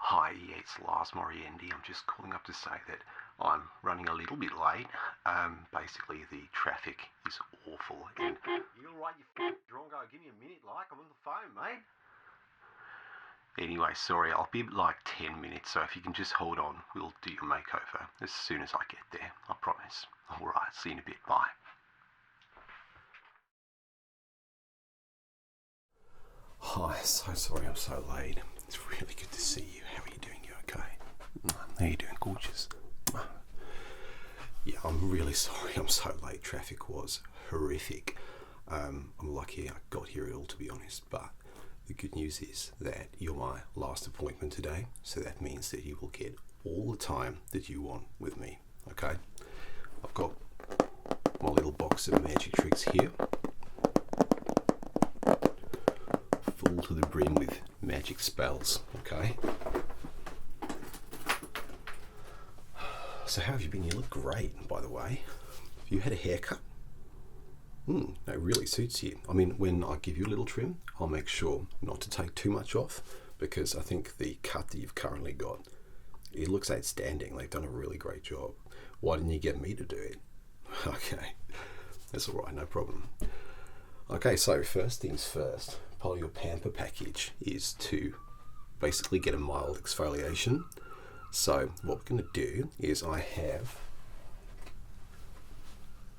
Hi, it's Lars Moriendi. I'm just calling up to say that I'm running a little bit late. Basically the traffic is awful and... You alright, you f***ing drongo? Give me a minute, I'm on the phone, mate. Anyway, sorry, I'll be like 10 minutes, so if you can just hold on, we'll do your makeover as soon as I get there, I promise. Alright, see you in a bit, bye. Hi, so sorry I'm so late. It's really good to see you. How are you doing? You okay? How are you doing, gorgeous? Yeah, I'm really sorry I'm so late. Traffic was horrific. I'm lucky I got here at all, to be honest, but the good news is that you're my last appointment today, so that means that you will get all the time that you want with me, okay? I've got my little box of magic tricks here, full to the brim with magic spells, okay? So how have you been? You look great, by the way. Have you had a haircut? That really suits you. I mean, when I give you a little trim, I'll make sure not to take too much off, because I think the cut that you've currently got, it looks outstanding. They've done a really great job. Why didn't you get me to do it? Okay, that's all right, no problem. Okay, so first things first, part of your pamper package is to basically get a mild exfoliation. So what we're going to do is I have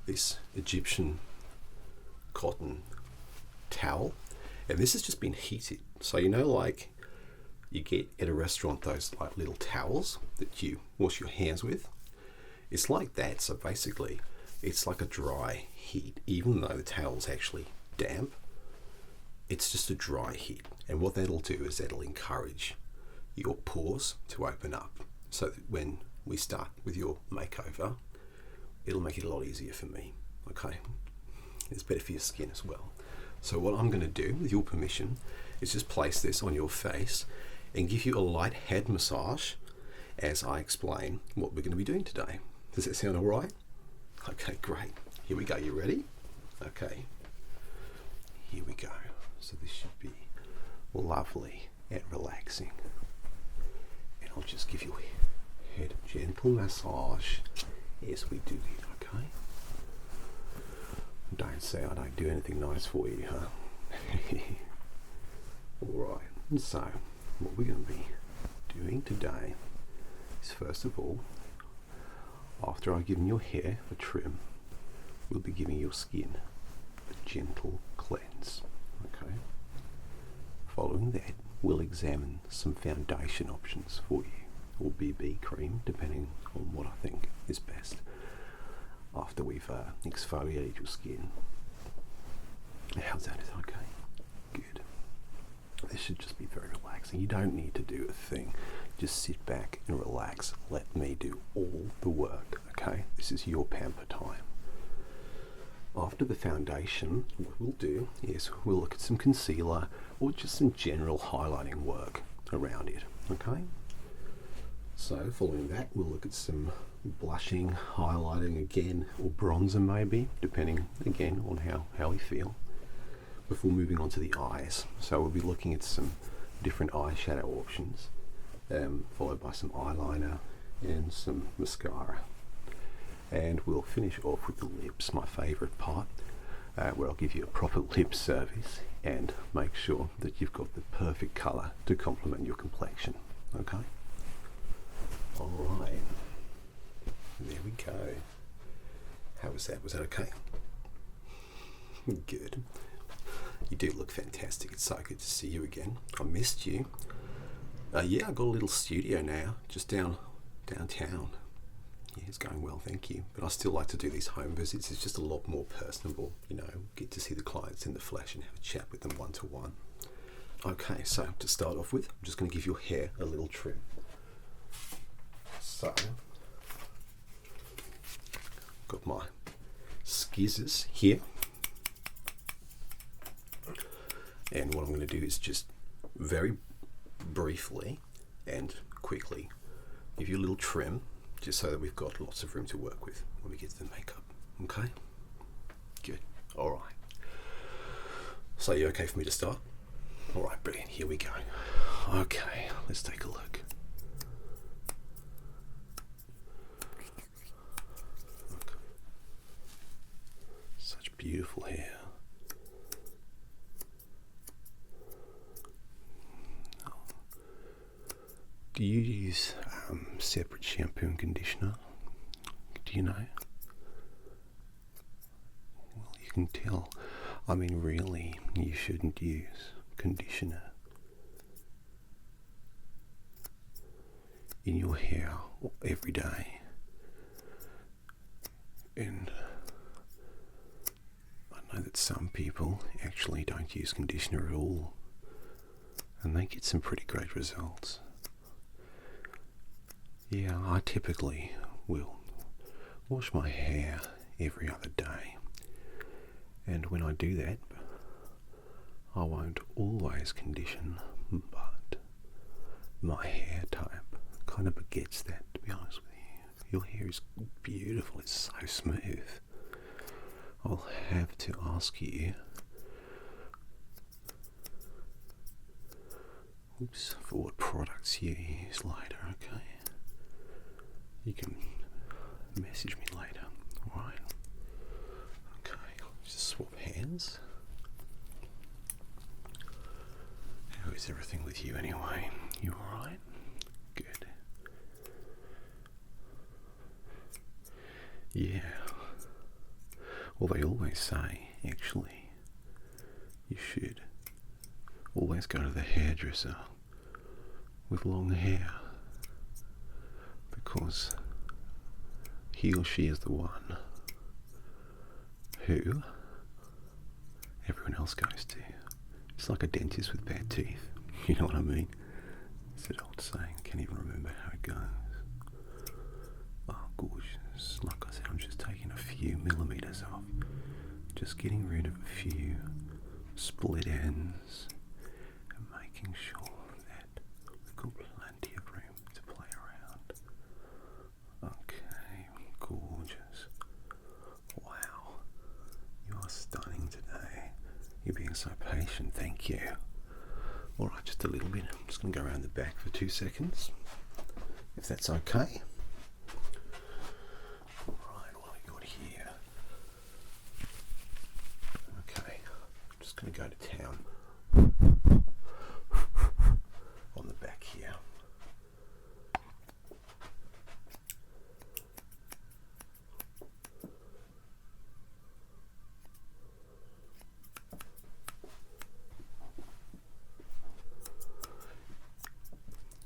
this Egyptian cotton towel, and this has just been heated. So you know, like you get at a restaurant those like little towels that you wash your hands with? It's like that. So basically it's like a dry heat, even though the towel's actually damp. It's just a dry heat, and what that'll do is that'll encourage your pores to open up, so that when we start with your makeover, it'll make it a lot easier for me, okay? It's better for your skin as well. So what I'm going to do, with your permission, is just place this on your face and give you a light head massage as I explain what we're going to be doing today. Does that sound all right? Okay, great. Here we go. You ready? Okay. Here we go. So this should be lovely and relaxing. And I'll just give you a head gentle massage as we do it, okay? Don't say I don't do anything nice for you, huh? Alright, so what we're going to be doing today is, first of all, after I've given your hair a trim, we'll be giving your skin a gentle cleanse, okay? Following that, we'll examine some foundation options for you, or BB cream, depending on what I think is best, after we've exfoliated your skin. How's that? Is that okay? Good. This should just be very relaxing. You don't need to do a thing. Just sit back and relax. Let me do all the work, okay? This is your pamper time. After the foundation, what we'll do is we'll look at some concealer or just some general highlighting work around it, okay? So following that, we'll look at some blushing, highlighting again, or bronzer maybe, depending again on how we feel, before moving on to the eyes. So we'll be looking at some different eyeshadow options, followed by some eyeliner and some mascara. And we'll finish off with the lips, my favourite part, where I'll give you a proper lip service and make sure that you've got the perfect colour to complement your complexion, okay? Alright, there we go. How was that? Was that okay? Good. You do look fantastic. It's so good to see you again. I missed you. Yeah, I got a little studio now, just downtown. Yeah, it's going well, thank you. But I still like to do these home visits. It's just a lot more personable, you know, get to see the clients in the flesh and have a chat with them one-to-one. Okay, so to start off with, I'm just going to give your hair a little trim. So, got my skizzers here. And what I'm going to do is just very briefly and quickly give you a little trim, just so that we've got lots of room to work with when we get to the makeup. Okay? Good. Alright. So you okay for me to start? Alright, brilliant. Here we go. Okay, let's take a look. beautiful hair. Do you use separate shampoo and conditioner? Do you know? Well, you can tell. I mean, really, you shouldn't use conditioner in your hair every day. And I know that some people actually don't use conditioner at all, and they get some pretty great results. Yeah, I typically will wash my hair every other day, and when I do that, I won't always condition, but my hair type kind of begets that, to be honest with you. Your hair is beautiful, it's so smooth. I'll have to ask you for what products you use later, okay? You can message me later, alright? Okay, just swap hands. How is everything with you anyway? You alright? Good. Yeah. Well, they always say, actually, you should always go to the hairdresser with long hair, because he or she is the one who everyone else goes to. It's like a dentist with bad teeth. You know what I mean? It's that old saying. Can't even remember how it goes. Oh, gorgeous. Like I said, I'm just taking a few millimeters off. Just getting rid of a few split ends and making sure that we've got plenty of room to play around. Okay, gorgeous. Wow, you are stunning today. You're being so patient, thank you. Alright, just a little bit. I'm just going to go around the back for 2 seconds, if that's okay. Alright, what have we got here? Okay, I'm just going to go to town on the back here.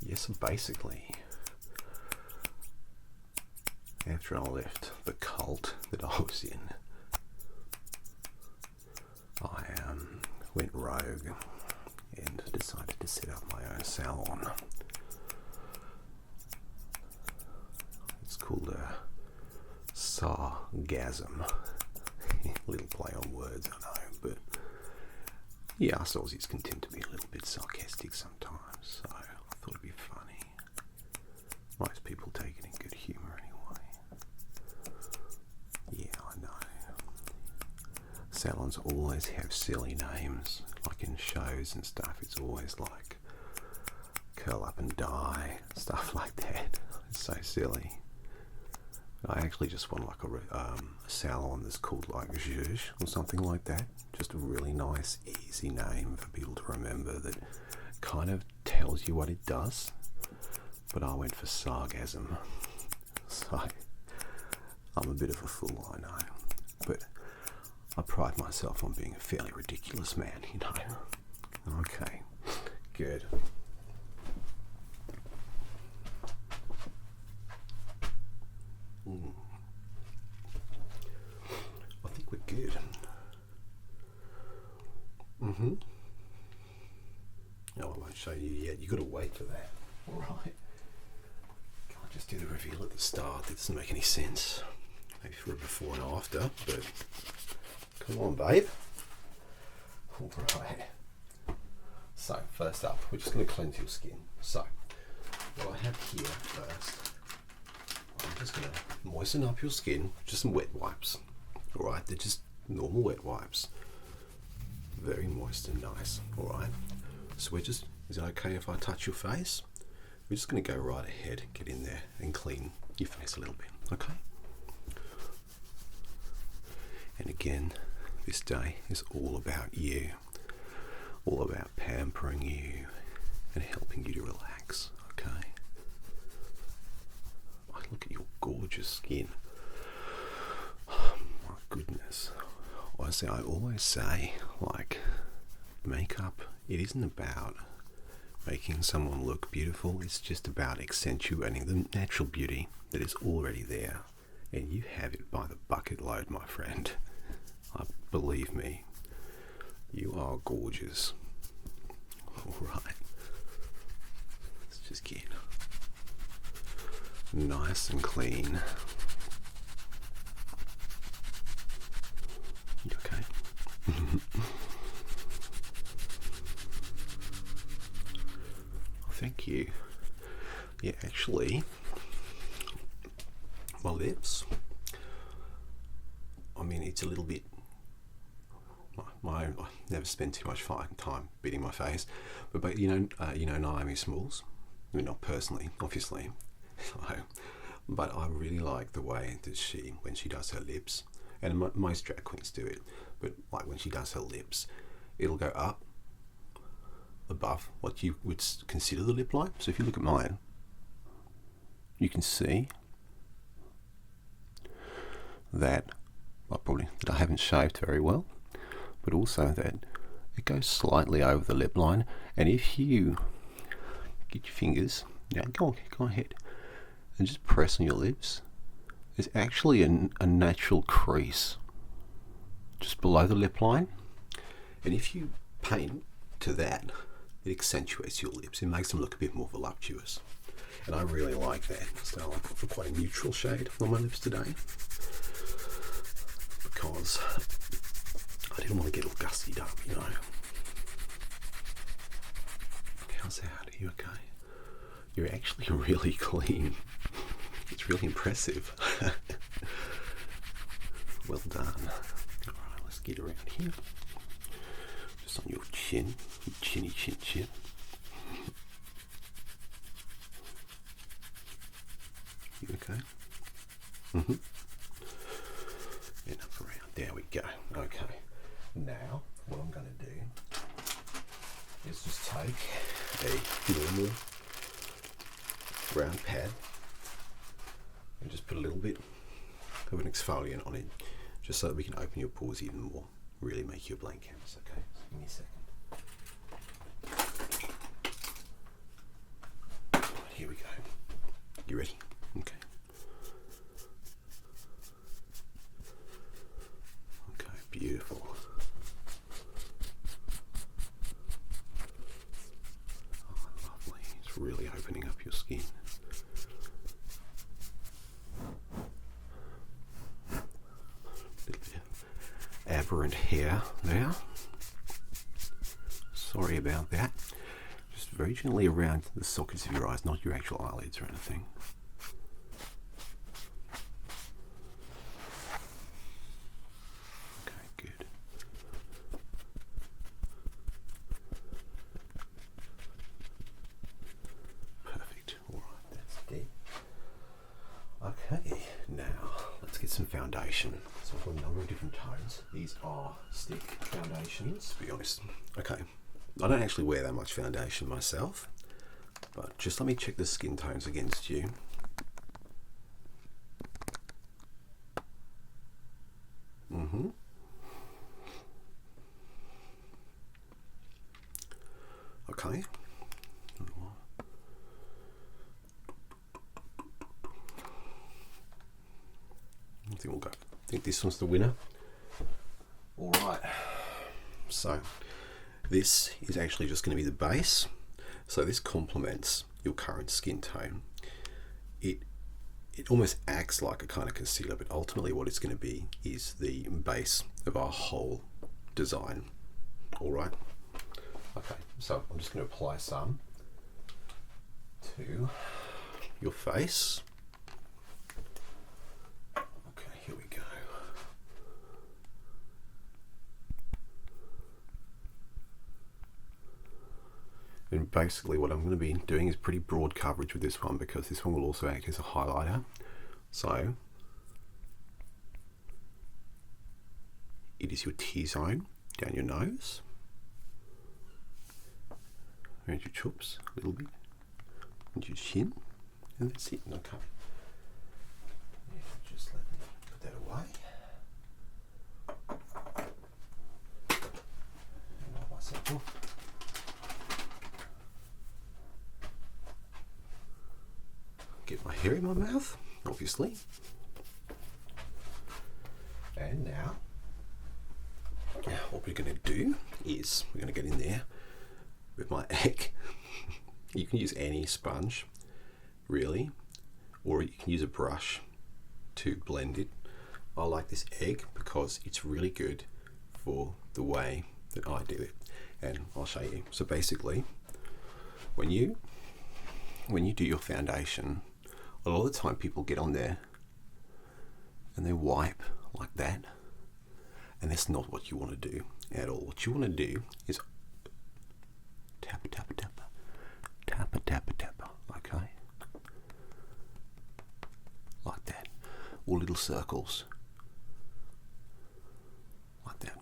Yes, basically, after I left the cult that I was in, I went rogue and decided to set up my own salon. It's called a sargasm. Little play on words, I know, but yeah, us Aussies can tend to be a little bit sarcastic sometimes, so I thought it'd be funny. Most people take it in good humour anyway. Yeah, I know. Salons always have silly names, like in shows and stuff. It's always like curl up and die, stuff like that. It's so silly. I actually just want like a salon that's called like Zhuzh or something like that. Just a really nice, easy name for people to remember that kind of tells you what it does. But I went for sargasm. So I'm a bit of a fool, I know. But I pride myself on being a fairly ridiculous man, you know. Okay, good. I think we're good. No, I won't show you yet. You've got to wait for that. Alright. Can't just do the reveal at the start. That doesn't make any sense. Maybe for a before and after, but come on, babe. Alright. So, first up, we're just going to cleanse your skin. So, what I have here first, I'm just going to moisten up your skin, just some wet wipes. Alright, they're just normal wet wipes. Very moist and nice. Alright, so we're just, is it okay if I touch your face? We're just going to go right ahead, get in there and clean your face a little bit, okay? And again, this day is all about you, all about pampering you and helping you to relax, okay? I look at your gorgeous skin. Oh, my goodness. I always say, like, makeup, it isn't about making someone look beautiful, it's just about accentuating the natural beauty that is already there. And you have it by the bucket load, my friend. Believe me, you are gorgeous. Alright. Let's just get nice and clean. You okay? Thank you. Yeah, actually, my lips, I mean, it's a little bit, I never spend too much time beating my face, but you know Naomi Smalls? I mean, not personally, obviously, but I really like the way that when she does her lips, and most drag queens do it, but like when she does her lips, it'll go up above what you would consider the lip line. So if you look at mine, you can see that I haven't shaved very well, but also that it goes slightly over the lip line. And if you get your fingers, now go ahead and just press on your lips, there's actually a natural crease just below the lip line, and if you paint to that, it accentuates your lips. It makes them look a bit more voluptuous, and I really like that. So I went for quite a neutral shade on my lips today because I didn't want to get all gussied up, you know. How's that? Are you okay? You're actually really clean. It's really impressive. Well done. Alright, let's get around here. Just on your chin. Your chinny chin. You okay? Mm-hmm. And up around. There we go. Okay. Now, what I'm going to do is just take a normal round pad and just put a little bit of an exfoliant on it, just so that we can open your pores even more, really make you a blank canvas. Okay, so give me a second. Here we go. You ready? Okay. Okay, beautiful. Oh, lovely. It's really opening up your skin. Aberrant hair now. Sorry about that. Just very gently around the sockets of your eyes, not your actual eyelids or anything. Okay, good. Perfect. Alright, that's dead. Okay, now let's get some foundation. So I've got a number of different tones. These are stick foundations, to be honest. Okay, I don't actually wear that much foundation myself, but just let me check the skin tones against you. Mm-hmm. Okay. I think we'll go. I think this one's the winner. All right. So this is actually just going to be the base. So this complements your current skin tone. It almost acts like a kind of concealer, but ultimately what it's going to be is the base of our whole design. All right. Okay. So I'm just going to apply some to your face. Here we go. And basically what I'm going to be doing is pretty broad coverage with this one, because this one will also act as a highlighter. So it is your T-zone down your nose, around your chops a little bit, and your chin, and that's it. Okay. Yeah, just let me put that away. And wipe myself off. Get my hair in my mouth, obviously. And now, what we're going to do is we're going to get in there with my egg. You can use any sponge, really, or you can use a brush to blend it. I like this egg because it's really good for the way that I do it, and I'll show you. So basically, when you do your foundation, a lot of the time people get on there and they wipe like that, and that's not what you want to do at all. What you want to do is tappa tappa tappa, tappa tappa tappa, okay, like that, or little circles like that,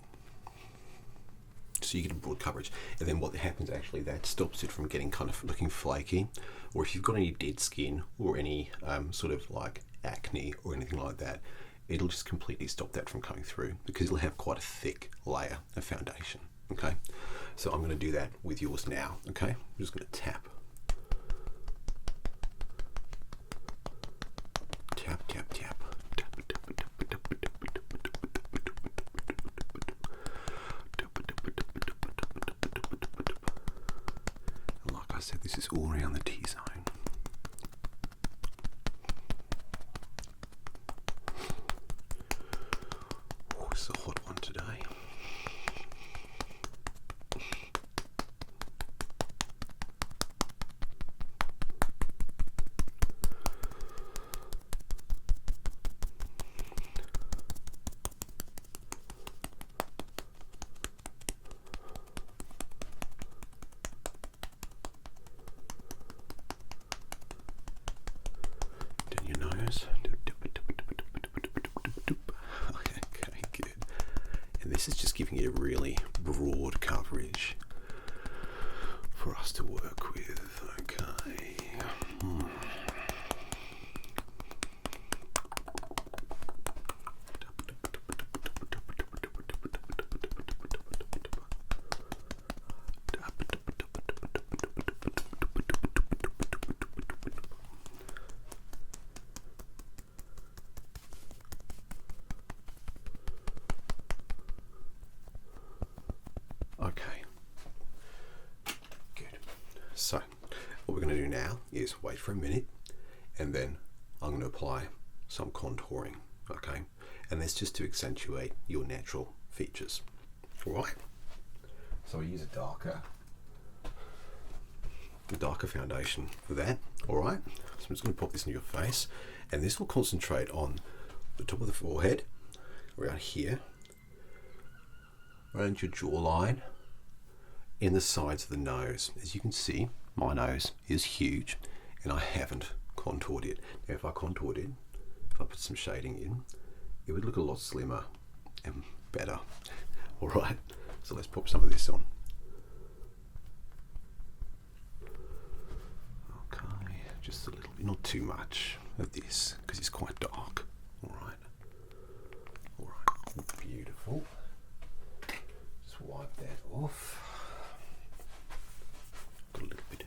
so you get a broad coverage. And then what happens, actually, that stops it from getting kind of looking flaky, or if you've got any dead skin or any sort of like acne or anything like that, it'll just completely stop that from coming through, because it'll have quite a thick layer of foundation. Okay, so I'm going to do that with yours now. Okay, I'm just going to tap, tap, tap, tap. And like I said, this is all around the T-zone. Oh, it's a hot one today. Okay, good. And this is just giving it a really broad coverage for us to work with. Okay. Okay, good. So what we're going to do now is wait for a minute, and then I'm going to apply some contouring. Okay, and that's just to accentuate your natural features. All right, so I use a darker foundation for that. All right, so I'm just going to pop this in your face, and this will concentrate on the top of the forehead, around here, around your jawline, in the sides of the nose. As you can see, my nose is huge and I haven't contoured it. Now if I contoured it, if I put some shading in, it would look a lot slimmer and better. Alright, so let's pop some of this on. Okay, just a little bit, not too much of this, because it's quite dark. Alright, beautiful. Just wipe that off. Got a little bit.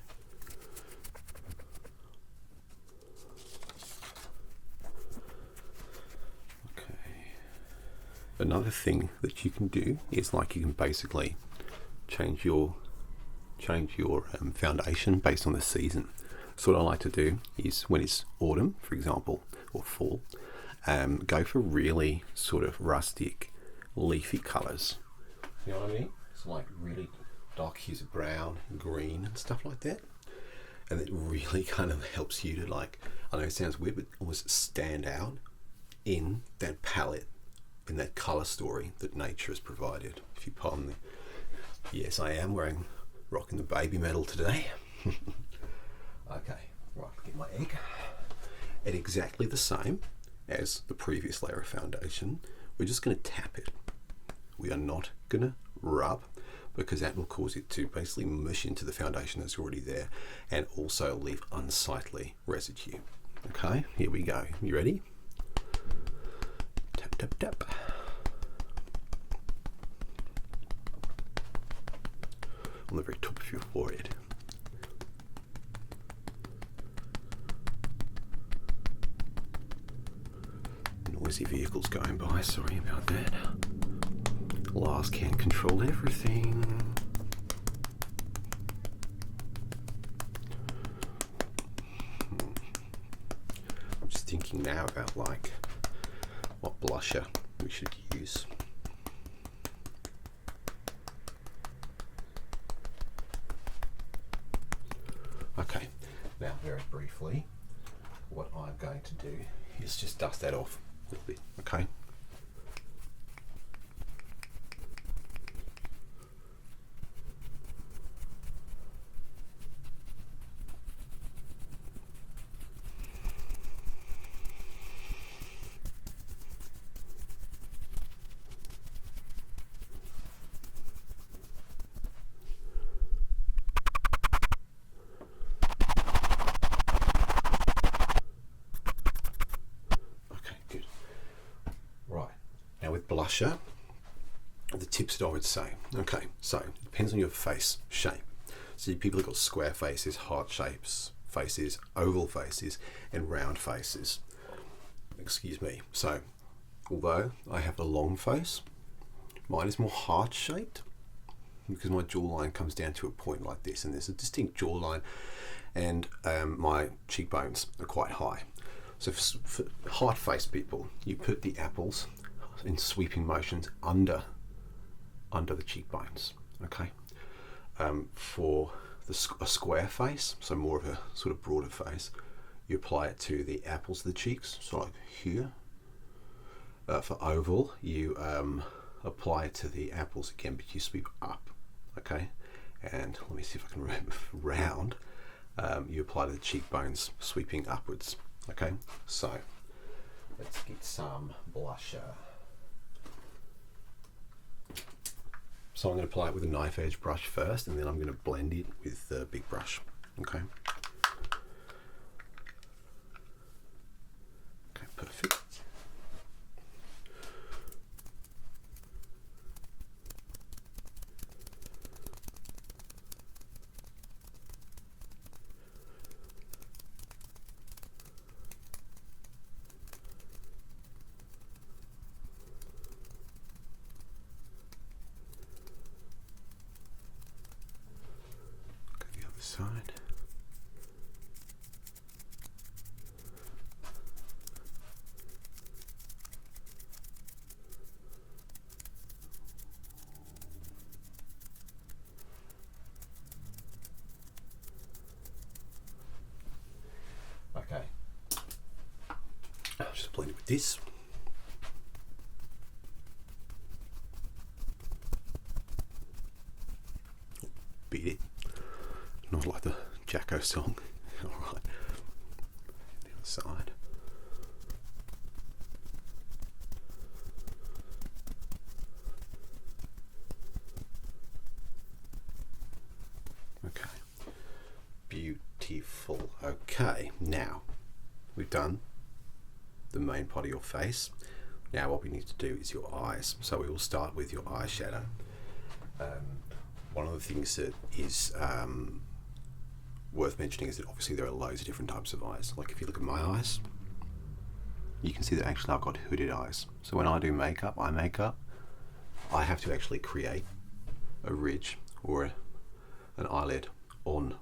Okay. Another thing that you can do is, like, you can basically change your foundation based on the season. So what I like to do is, when it's autumn, for example, or fall, go for really sort of rustic, leafy colours. You know what I mean? It's like really dark hues of brown, green, and stuff like that. And it really kind of helps you to, like, I know it sounds weird, but almost stand out in that palette, in that colour story that nature has provided. If you pardon me. Yes, I am rocking the baby metal today. Okay, right, get my egg. And exactly the same as the previous layer of foundation, we're just going to tap it. We are not going to rub, because that will cause it to basically mush into the foundation that's already there and also leave unsightly residue. Okay, here we go. You ready? Tap, tap, tap. On the very top of your forehead. Noisy vehicles going by, sorry about that. Lars can't control everything. I'm just thinking now about like what blusher we should use. Okay, now very briefly, what I'm going to do is just dust that off a little bit, okay? Blusher, the tips that I would say. Okay, so it depends on your face shape. So people have got square faces, heart shapes, faces, oval faces, and round faces. Excuse me. So, although I have a long face, mine is more heart shaped because my jawline comes down to a point like this, and there's a distinct jawline, and my cheekbones are quite high. So for heart face people, you put the apples in sweeping motions under the cheekbones, okay? For a square face, so more of a sort of broader face, you apply it to the apples of the cheeks, so like here. For oval, you apply it to the apples again, but you sweep up, okay? And let me see if I can remember. Round, you apply to the cheekbones, sweeping upwards, okay? So let's get some blusher. So I'm going to apply it with a knife edge brush first, and then I'm going to blend it with the big brush. Okay. Okay, perfect. Side. Okay. I'll just blend it with this. Beat it. Not like the Jacko song. Alright. The other side. Okay. Beautiful. Okay, now we've done the main part of your face. Now what we need to do is your eyes. So we will start with your eyeshadow. One of the things that is worth mentioning is that obviously there are loads of different types of eyes. Like if you look at my eyes, you can see that actually I've got hooded eyes. So when I do makeup, eye makeup, I have to actually create a ridge or an eyelid on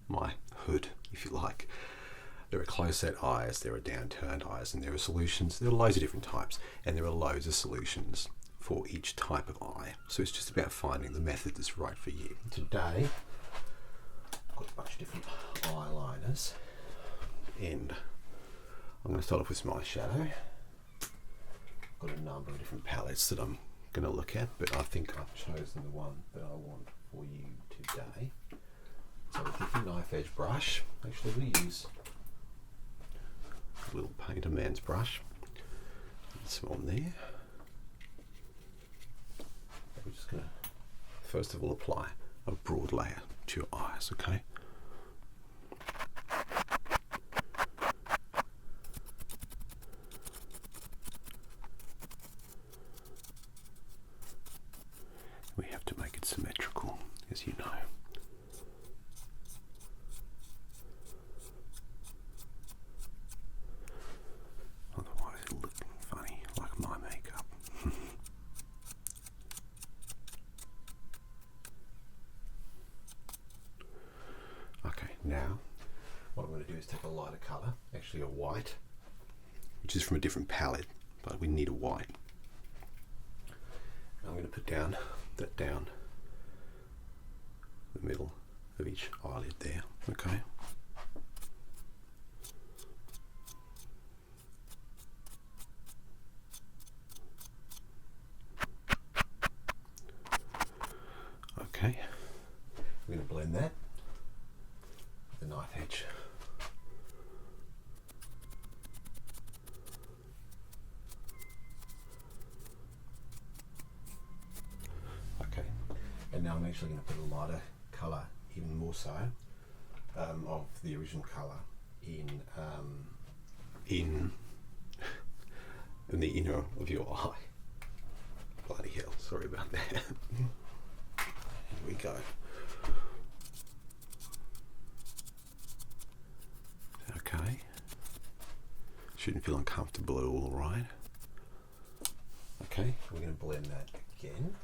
my hood, if you like. There are close-set eyes, there are downturned eyes, and there are solutions. There are loads of different types, and there are loads of solutions for each type of eye. So it's just about finding the method that's right for you. Today, I've got a bunch of different eyeliners, and I'm going to start off with some eyeshadow. I've got a number of different palettes that I'm going to look at, but I think I've chosen the one that I want for you today. So with a knife edge brush, actually we use a little painter man's brush. Some on there. we're just going to first of all apply a broad layer to your eyes, okay? We have to make it symmetrical, as you know. Otherwise it'll look funny, like my makeup. Okay, now what I'm going to do is take a lighter colour, actually a white, which is from a different palette, but we need a white. I'm going to put down the middle of each eyelid there, okay? Okay, we're going to blend that with a knife edge. Okay, and now I'm actually going to put a lighter colour, even more so, of the original colour in the inner of your eye. Bloody hell, sorry about that. Here we go. Okay. Shouldn't feel uncomfortable at all, right? Okay, we're going to blend that again.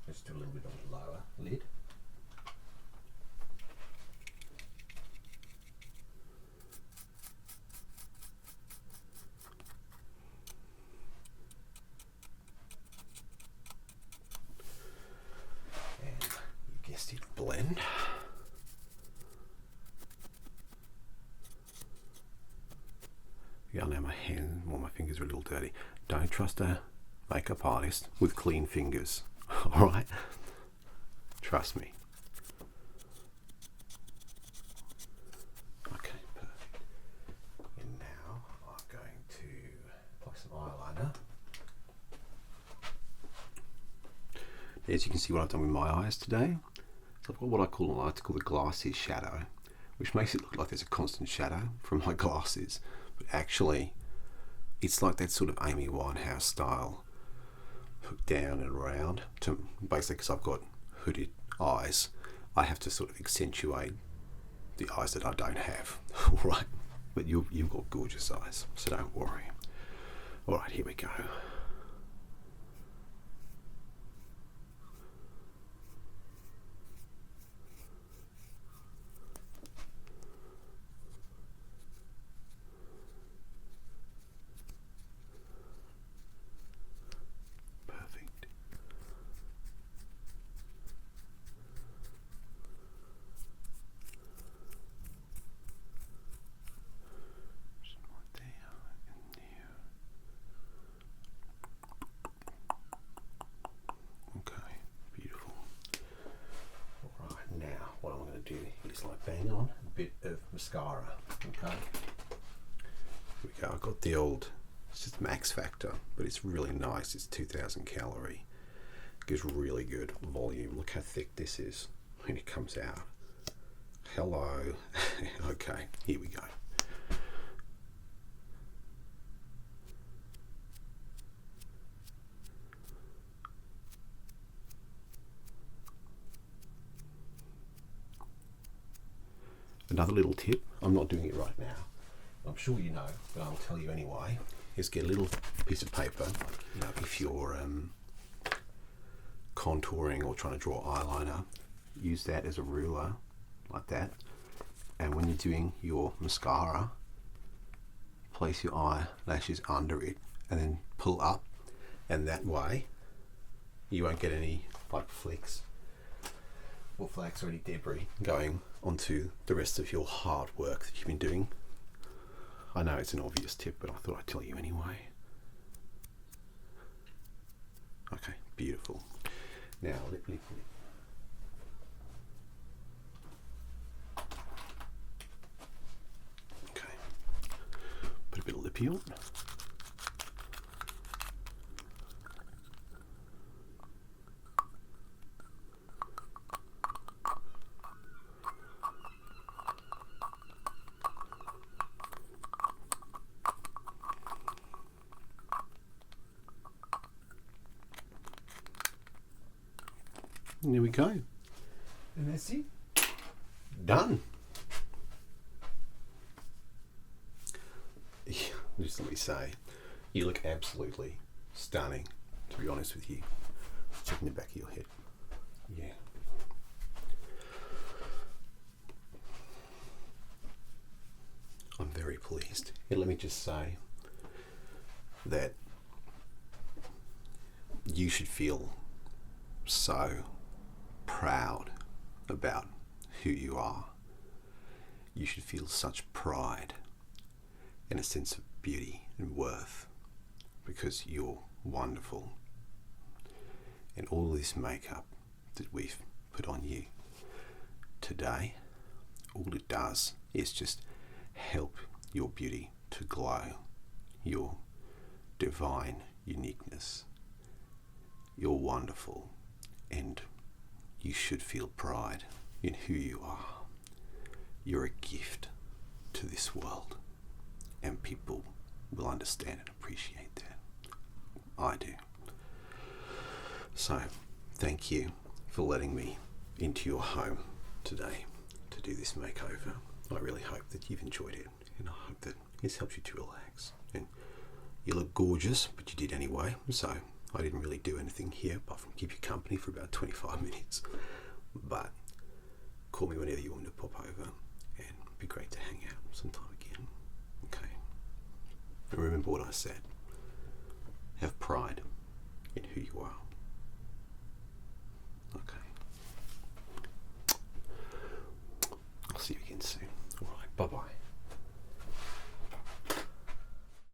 Let's do a little bit on the lower lid. And you guessed it, blend. Yeah, now my hand, well, my fingers are a little dirty. Don't trust a makeup artist with clean fingers. Alright? Trust me. Okay, perfect. And now I'm going to apply some eyeliner. As you can see what I've done with my eyes today. So I've got what I like to call the glasses shadow, which makes it look like there's a constant shadow from my glasses. But actually, it's like that sort of Amy Winehouse style, hooked down and around, to basically, because I've got hooded eyes, I have to sort of accentuate the eyes that I don't have. Alright, but you've got gorgeous eyes, so don't worry. Alright, here we go. Is like bang on a bit of mascara. Okay, here we go. I've got the old, it's just Max Factor, but it's really nice. It's 2000 calorie. Gives really good volume. Look how thick this is when it comes out. Hello. Okay, here we go. Another little tip, I'm not doing it right now, I'm sure you know, but I'll tell you anyway, is get a little piece of paper, you know, if you're contouring or trying to draw eyeliner, use that as a ruler, like that, and when you're doing your mascara, place your eyelashes under it, and then pull up, and that way, you won't get any like flicks or flakes or any debris going onto the rest of your hard work that you've been doing. I know it's an obvious tip, but I thought I'd tell you anyway. Okay, beautiful. Now lip. Okay, put a bit of lippy on. And there we go. And that's it. Done. Just let me say, you look absolutely stunning, to be honest with you. Checking the back of your head. Yeah. I'm very pleased. And let me just say that you should feel so proud about who you are. You should feel such pride and a sense of beauty and worth because you're wonderful. And all this makeup that we've put on you today, all it does is just help your beauty to glow, your divine uniqueness. You're wonderful, and you should feel pride in who you are. You're a gift to this world, and people will understand and appreciate that. I do. So, thank you for letting me into your home today to do this makeover. I really hope that you've enjoyed it, and I hope that it's helped you to relax. And you look gorgeous, but you did anyway, so I didn't really do anything here apart from keep you company for about 25 minutes. But call me whenever you want to pop over, and it'd be great to hang out sometime again. Okay. And remember what I said. Have pride in who you are. Okay. I'll see you again soon. Alright, bye-bye.